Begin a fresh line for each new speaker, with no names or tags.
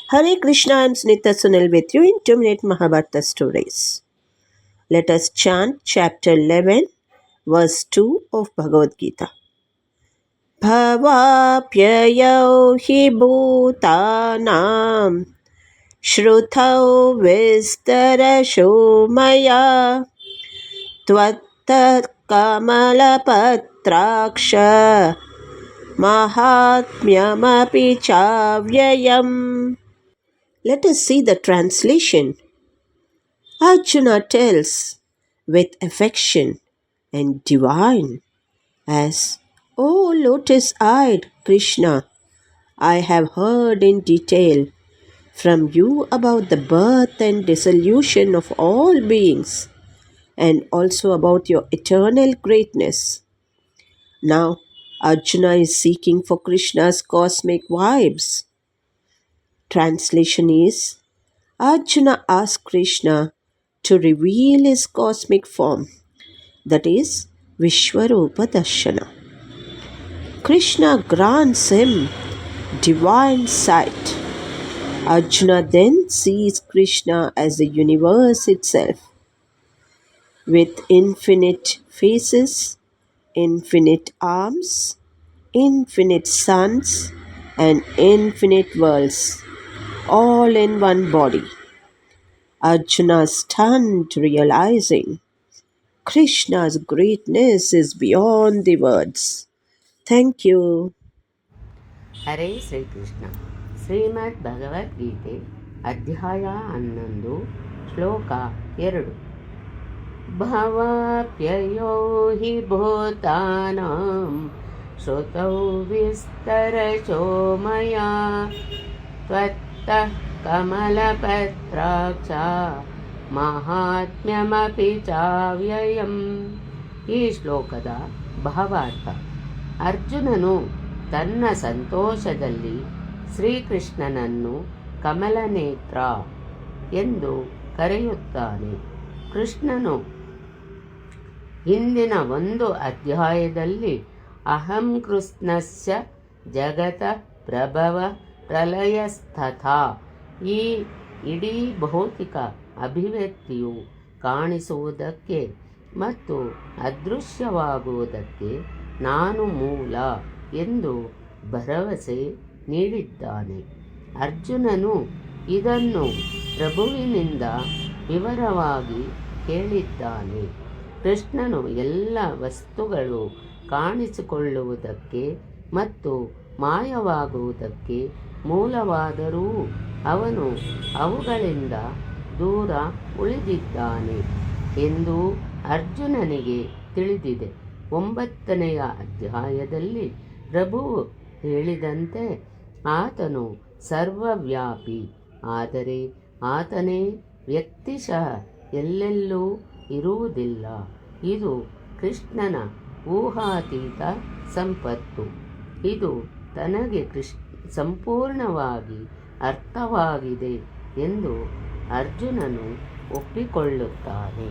Hare Krishna, I am Sunita Sunil with you in 2-minute Mahabharata stories. Let us chant chapter 11, verse 2 of Bhagavad Gita. Bhavapyayau hi bhutanam shrutau vistarasho maya tvatta kamalapatraksha mahatmyamapi chavyayam. Let us see the translation. Arjuna tells with affection and divine as, O lotus-eyed Krishna, I have heard in detail from you about the birth and dissolution of all beings and also about your eternal greatness. Now, Arjuna is seeking for Krishna's cosmic vibes. Translation is, Arjuna asks Krishna to reveal his cosmic form, that is, Vishwarupa Darshana. Krishna grants him divine sight. Arjuna then sees Krishna as the universe itself, with infinite faces, infinite arms, infinite suns, and infinite worlds, all in one body. Arjuna is stunned, realizing Krishna's greatness is beyond the words. Thank you.
ಹರೇ ಶ್ರೀಕೃಷ್ಣ. ಶ್ರೀಮದ್ ಭಗವದ್ಗೀತೆ ಅಧ್ಯಾಯ 11 ಶ್ಲೋಕ 2. ಭವಾಪ್ಯಯೋ ಹಿ ಭೂತಾನಾಂ ಶ್ರುತೌ ವಿಸ್ತರಶೋ ಮಯಾ ತ್ವತ್ತಃ ಕಮಲಪತ್ರಾಕ್ಷ ಮಹಾತ್ಮ್ಯಮಪಿ ಚಾವ್ಯಯಂ. ಈ ಶ್ಲೋಕದ ಭಾವಾರ್ಥ: ಅರ್ಜುನನು ತನ್ನ ಸಂತೋಷದಲ್ಲಿ ಶ್ರೀಕೃಷ್ಣನನ್ನು ಕಮಲನೇತ್ರ ಎಂದು ಕರೆಯುತ್ತಾನೆ. ಕೃಷ್ಣನು ಹಿಂದಿನ ಒಂದು ಅಧ್ಯಾಯದಲ್ಲಿ ಅಹಂ ಕೃಷ್ಣಸ್ಯ ಜಗತ ಪ್ರಭವ ಪ್ರಲಯಸ್ತಥಾ, ಈ ಇಡೀ ಭೌತಿಕ ಅಭಿವ್ಯಕ್ತಿಯು ಕಾಣಿಸುವುದಕ್ಕೆ ಮತ್ತು ಅದೃಶ್ಯವಾಗುವುದಕ್ಕೆ ನಾನು ಮೂಲ ಎಂದು ಭರವಸೆ ನೀಡಿದ್ದಾನೆ. ಅರ್ಜುನನು ಇದನ್ನು ಪ್ರಭುವಿನಿಂದ ವಿವರವಾಗಿ ಕೇಳಿದ್ದಾನೆ. ಕೃಷ್ಣನು ಎಲ್ಲ ವಸ್ತುಗಳು ಕಾಣಿಸಿಕೊಳ್ಳುವುದಕ್ಕೆ ಮತ್ತು ಮಾಯವಾಗುವುದಕ್ಕೆ ಮೂಲವಾದರೂ ಅವನು ಅವುಗಳಿಂದ ದೂರ ಉಳಿದಿದ್ದಾನೆ ಎಂದು ಅರ್ಜುನನಿಗೆ ತಿಳಿದಿದೆ. 9ನೆಯ ಅಧ್ಯಾಯದಲ್ಲಿ ಪ್ರಭುವು ಹೇಳಿದಂತೆ ಆತನು ಸರ್ವವ್ಯಾಪಿ, ಆದರೆ ಆತನೇ ವ್ಯಕ್ತಿಶಃ ಎಲ್ಲೆಲ್ಲೂ ಇರುವುದಿಲ್ಲ. ಇದು ಕೃಷ್ಣನ ಊಹಾತೀತ ಸಂಪತ್ತು. ಇದು ತನಗೆ ಸಂಪೂರ್ಣವಾಗಿ ಅರ್ಥವಾಗಿದೆ ಎಂದು ಅರ್ಜುನನು ಒಪ್ಪಿಕೊಳ್ಳುತ್ತಾನೆ.